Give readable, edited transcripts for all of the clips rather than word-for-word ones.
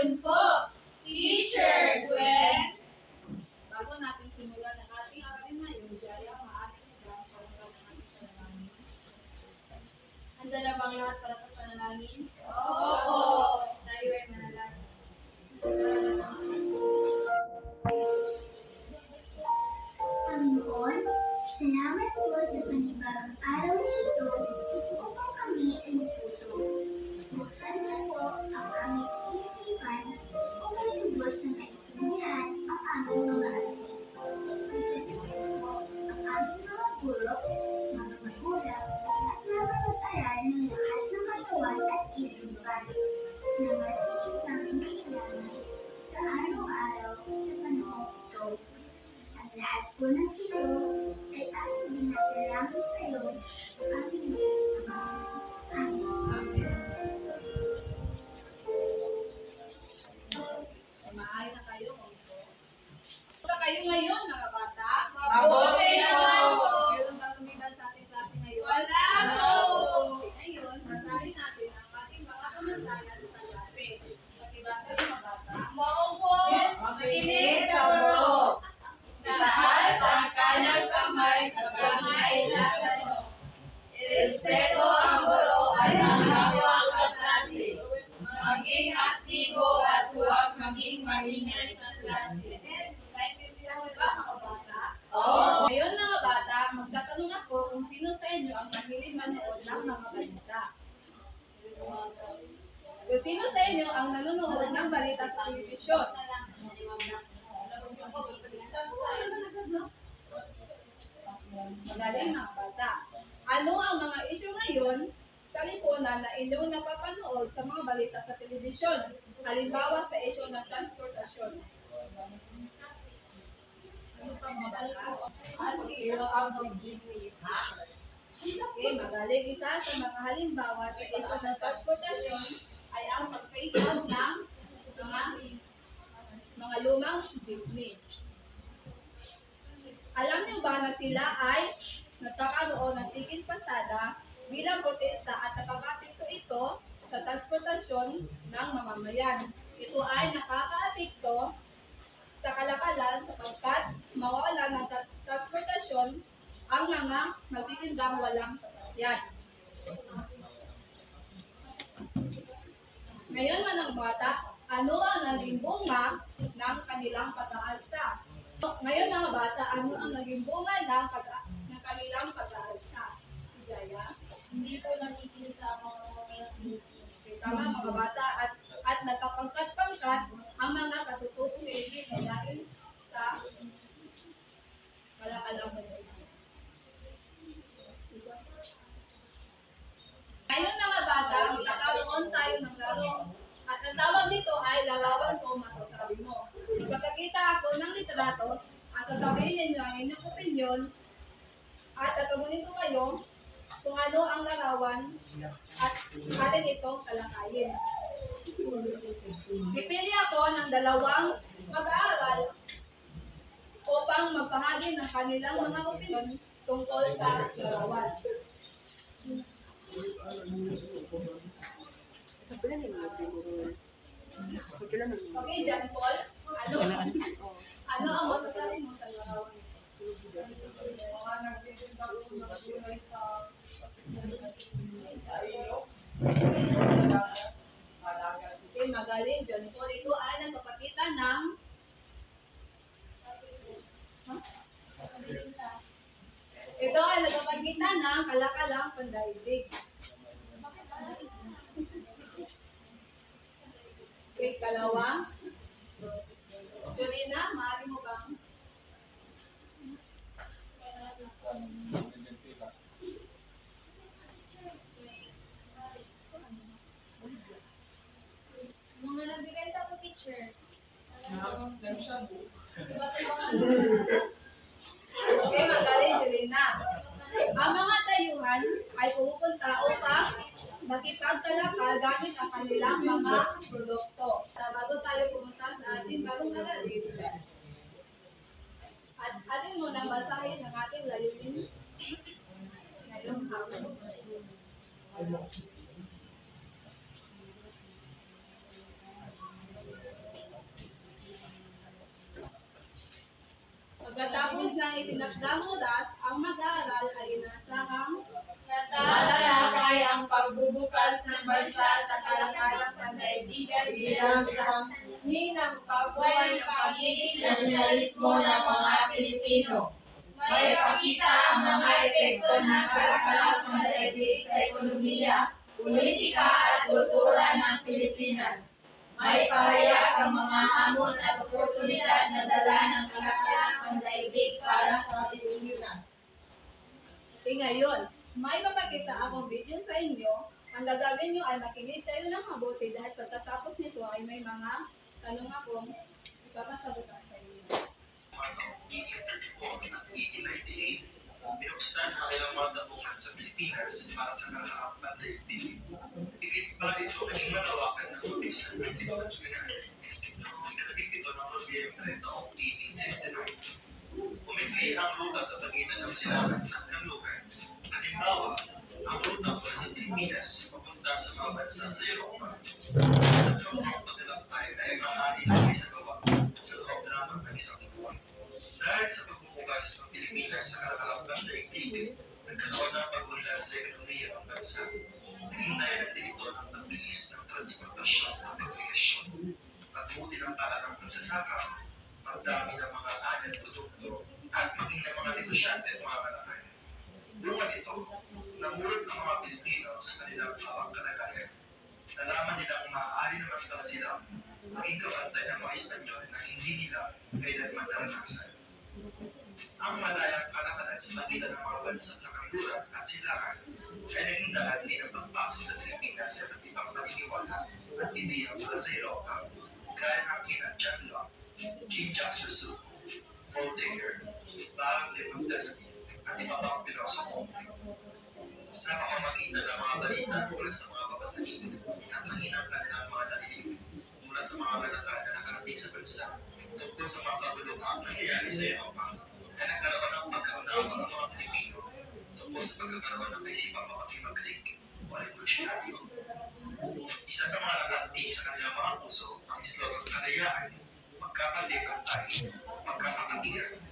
hapon po, Teacher Gwen. Bago natin simulan ang ating aralin ngayon, Jaya, maaari lang palanggan ang ating panalangin. Handa na bang lahat para sa panalangin? Opo. Tayo ay manalangin. Panginoon, salamat po sa panibagong araw na ito upang kami ay matuto. Buksan niyo po ang aming isipan upang lubos na naintindihan ang aming mga aralin. Pagkatiwala po ang aming mga guro, mga magulang, at mga mag-aral ng lakas ng katawan at isipan na mas higit namin kailangan sa araw-araw sa panahon ito. Ang lahat po ng ito ay aming dinadalangin sa iyo, aming Diyos Ama. Amen. Maaari na kayo kung ito. Kumusta kayo ngayon, mga bata? Mabuti naman po. Meron bang lumiban sa ating klase ngayon? Wala po. Ngayon, basahin natin ang ating mga kamansayan sa klase. Pakibasa yung mga bata. Maupo, makinig sa buro. Taas ang kanang kamay sa pangailangan mo. Irespeto ang buro at ang kapwa kaklase. Maging aktibo at huwag maging maingay sa klase. Naintindihan mo ba, mga bata? Oo. Ngayon, mga bata, magtatanong ako kung sino sa inyo ang mahilig manood ng mga balita. Kung sino sa inyo ang nanonood ng balita sa telebisyon. Magaling, mga bata. Ano ang mga isyu ngayon sa lipunan na inyong napapanood sa mga balita sa telebisyon? Halimbawa sa isyu ng transportasyon. Ano pa, mga bata? Ano ang Okay, magaling. Isa sa mga halimbawa sa isyu ng transportasyon ay ang pag-phase out ng mga lumang jeepney. Alam niyo ba na sila ay nagkakaroon ng tigil pasada bilang protesta at nakakapekto ito sa transportasyon ng mamamayan. Ito ay nakakaapekto sa kalakalan sapagkat mawala ng transportasyon ang mga magtitindang walang sasakyan. Ngayon, mga bata, ano ang naging bunga ng kanilang pag-aalsa? Ngayon, mga bata, ano ang naging bunga ng kanilang pag-aalsa? Si Jaya? Hindi po nakikinig sa mga Tama, mga bata, at nagkapangkat-pangkat ang mga katutuong Pilipino dahil sa kalakalang balita. Ngayon, mga bata, magkakaroon tayo ng laro. At ang tawag dito ay larawan ko masasabi mo. Magkakita ako ng litrato at sasabihin ninyo ang inyong opinion at tatanungin ko kayo kung ano ang larawan at atin itong talakayin. Pipili ako ng dalawang mag-aaral upang magbahagi ng kanilang mga opinion tungkol sa larawan. Okay, John Paul, ano ang masasabi mo sa larawan? mga nagtitinda po ng gulay sa Okay, magaling, John Paul. Ito ay nagpapakita ng ito ay nagpapakita ng kalakalang pandaigdig. Okay, kalawa. Jolina, maaari mo bang? mga nagbibenta po, teacher. Okay, magaling, Jolina. Ang mga tayuhan ay pupunta upang makipagtalakal gamit ang kanilang mga produkto. Bago tayo pumunta sa ating bagong aralin, at atin muna basahin ang ating layunin ngayong hapon. niyang isinagdamudas ang mag-aaral ay inasahang Natalakay ang pagbubukas ng bansa sa kalakaran pandaigdigan bilang isang hinang pagbuhay ng pagiging nasyonalismo ng mga Pilipino. May pakita ang mga epekto ng kalakaran pandaigdig sa ekonomiya, politika at kultura ng Pilipinas. May pahayag ang mga hamon at oportunidad na dala ng kalakaran pandaigdig para sa Pilipinas. ngayon. May mapakita akong video sa inyo. Ang gagawin nyo ay makinig kayo ng mabuti dahil pagkatapos nito ay may mga tanong akong ipapasagutan sa inyo. Mga taong 1834 at 1898, binuksan ang ilang mga tabungan sa Pilipinas para sa kalakaran daigdig. Higit pa ito naging malawakan ng utusan ng Silas Minaya. Noong ikalabing ng Nobyembre taong 1869, umikli ang ruta sa pagitan ng Silangan at Kanluran. Halimbawa, ang ruta mula sa Pilipinas papunta sa mga bansa sa Europa. At ang paglalakbay ay maaari na isagawa sa loob lamang ng isang buwan. Dahil sa pagbubukas ng Pilipinas sa kalakaran daigdig, nagkaroon ng pag-unlad sa ekonomiya ng bansa. Naging dahilan din ito ng pagbilis ng transportasyon at komunikasyon. Pagbuti ng paraan ng pagsasaka, pagdami ng mga anad produkto, at maging ng mga negosyante at mga malakay. Bunga nito, namulot ang mga Pilipino sa kanilang hawak kalagayan. Nalaman nilang maaari naman pala sila maging kabantay ng mga Espanyol na hindi nila kailanman naranasan. Ang malayang kalakaran sa pagitan ng mga bansa sa Kanluran at Silangan ay naging daan din ang pagpasok sa Pilipinas sa iba't ibang paniniwala at ideya mula sa Europa, gaya ng kina John Locke, Jean-Jacques Rousseau, Voltaire, Baron de Montesquieu, at iba pang pilosopo. Sa pamamagitan ng mga balita mula sa mga babasahin at mahinang kanilang mga narinig mula sa mga malatag na nakarating sa bansa tungkol sa mga kabulukang nangyayari sa Europa, ay nagkaroon ng pagkaunawa ng mga Pilipino tungkol sa pagkakaroon ng kaisipang mapakimagsik o revolusyonaryo. Isa sa mga naglanting sa kanilang mga puso ang slogan kalayaan, magkakalipan tayo, magkakakatigan,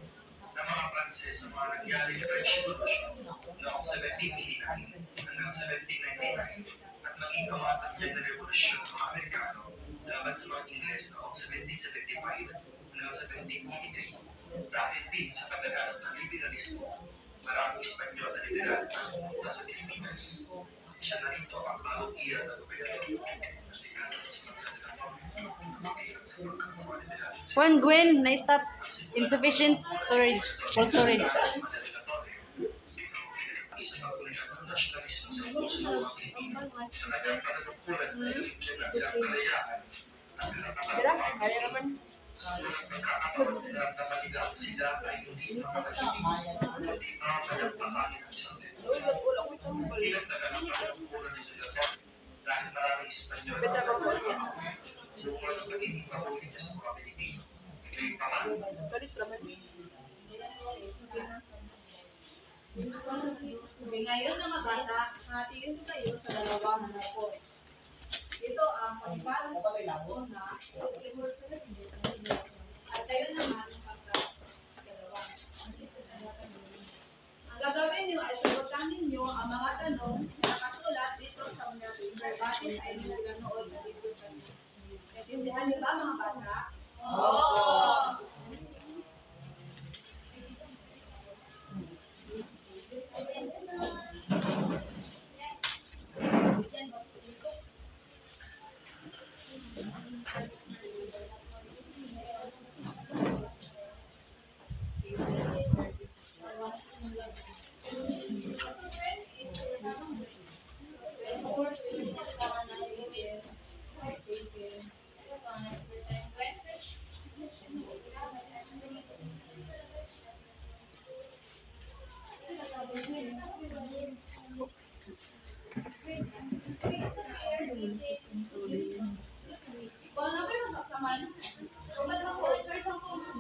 ng mga Pranses sa mga nangyaring French Revolution noong 1789 hanggang 1799 at maging kamatanyag na revolusyon ng mga Amerikano laban sa mga Ingles noong 1775 hanggang 1783. Dahil din sa pagdaganap ng liberalismo, maraming Espanyol na liberal na pumunta sa Pilipinas. Isa na rito ang bagong era ng gobernador na sigaran sa mga kanilang pagkakilang sa pagkakawa liberal. Juan Gwen, na-stop. Insufficient storage. Full storage. Isang pagkulitan ng nasyonalismo sa puso ng mga Pilipino sa kanyang panunungkulan na iligyan ng ilang kalayaan at karapatan sa mga pagkakataon nila na maligang sila ay hindi makakatinig kundi mga panampahan ng isang tito. Bilang taga ng panunungkulan ni Delator dahil maraming Espanyol na pagkakataon bunga ng pagiging mabuti niya sa mga Pilipino. May pangalan. Ngayon mga bata, hatiin kayo sa dalawang hanapon. Ito ang panibagong pagkakataon na at kayo naman pagkakalawa. Ang gagawin nyo ay sagutan ninyo ang mga tanong na nakasulat dito sa mga paper basis ay hindi nanood na dito sa inyo. Naintindihan niyo ba mga bata? Oo! Kung ano ba yung masaksaman, kumat na po, kahit ang kumat.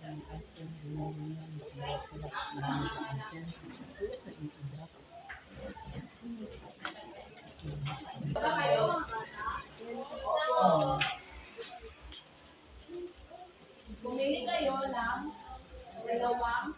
Baka kayo mga bata? Bumili kayo ng dalawang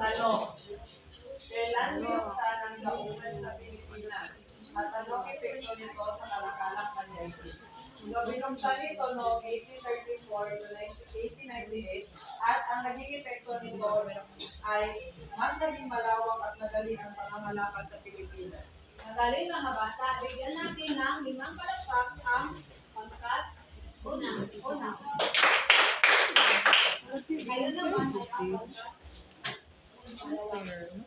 Tanong, kailan minsan ang daungan sa Pilipinas? At anong epekto nito sa kalakalang panyayin? Binuksan nito noong 1834 to 1898 at ang naging epekto nito ay mas naging malawak at madali ang pangangalakal sa Pilipinas. Magaling mga bata, bigyan natin ng 5 palakpak ang pangkat una. Ngayon naman ay ang pangkat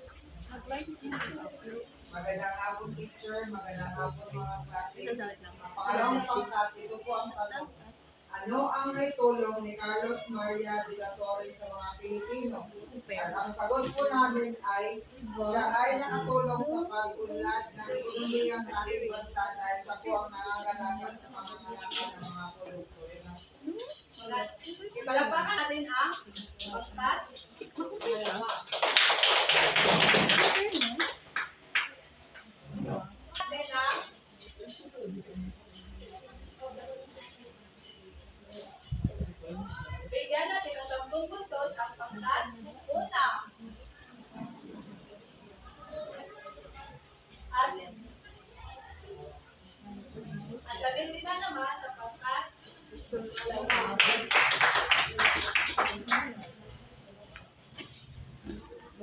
Magandang hapon, teacher. Magandang hapon, mga klase. Pangalawang pangkat, ito po ang tanong. Ano ang naitulong ni Carlos Maria de la Torre sa mga Pilipino? At ang sagot po namin ay siya ay nakatulong sa pag-unlad ng ekonomiya sa ating bansa dahil siya po ang nangangalaga sa pangangalakal ng mga produkto. Palakpakan natin ang pangkat pangalawa. Natin ang bigyan natin ng 10 puntos ang pangkat una. At 15 naman sa pangkat dalawa.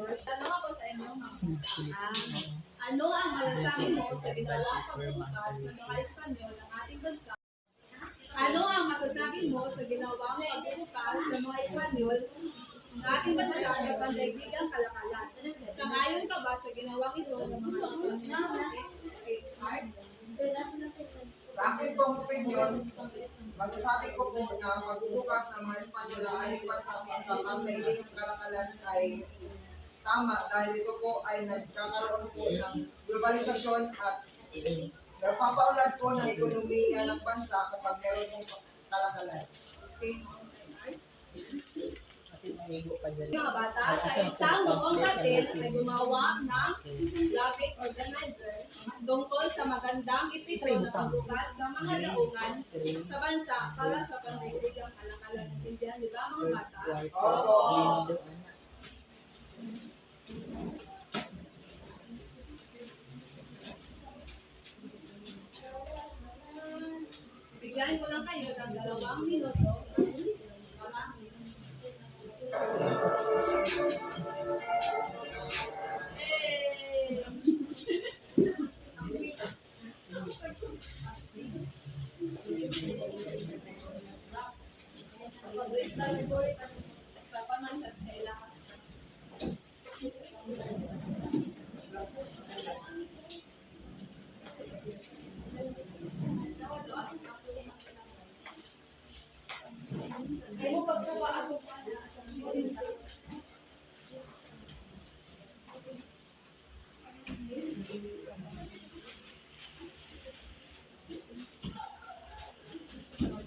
Tanong ako sa inyo mga bata. Ano ang masasabi mo sa ginawang pagbubukas ng mga Espanyol ng ating bansa? Ano ang masasabi mo sa ginawang pagbubukas ng mga Espanyol ng ating bansa sa pandaigdigang kalakalan? Sangayon ka ba sa ginawang ito ng mga Espanyol? Sa akin pong opinion, masasabi ko po na ang pagbubukas ng mga Espanyol ng ating bansa sa pandaigdigang kalakalan ay tama dahil ito po ay nagkakaroon po ng globalisasyon at nagpapaunlad po ng ekonomiya ng bansa kapag meron pong kalakalan. Mga bata, sa isang noong batil ay gumawa ng graphic organizer tungkol sa magandang epekto ng pagbukas ng mga daungan sa bansa para sa pandaigdigang kalakalan. Naintindihan, di ba mga bata? Opo. Bigyan ko lang kayo ng 2 minuto para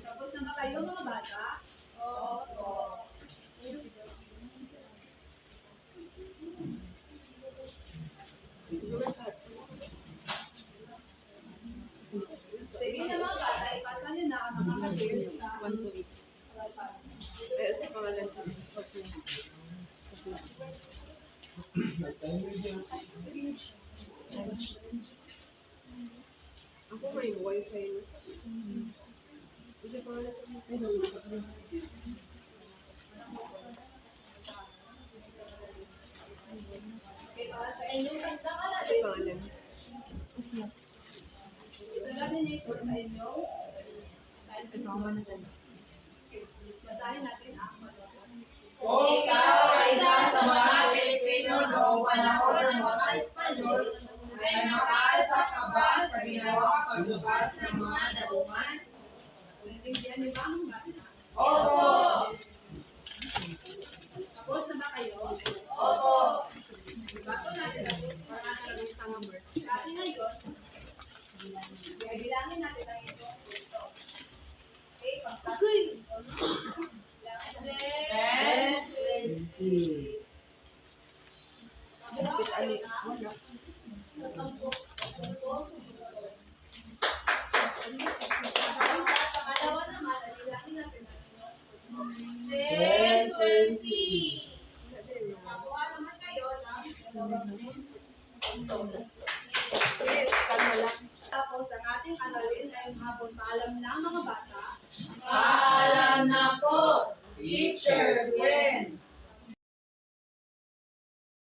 tapos na ba kayo mga bata? Oo. Sige na mga bata, ipasa nyo na ang mga materials sa 1 to 8. Sa pangalan sa ako may wifi na. Sa pangalan sa Okay, para sa inyong pagkakalala, pangalan. ito sa inyo. Pangalan. Basahin natin ang Kung ikaw ay isa sa mga Pilipino noong panahon ng mga Espanyol, ay makaalsa ka ba sa ginawang pagbukas ng mga daungan? Naintindihan niyo ba natin ang number. Kasi ngayon, bilangin natin ang inyong punto. Okay, pagkatapos. Bilangin natin. 10, 20. Nakuha naman kayo ng tapos ang ating aralin ay mahabol paalam ng mga bata. Paalam na po, Teacher Gwen.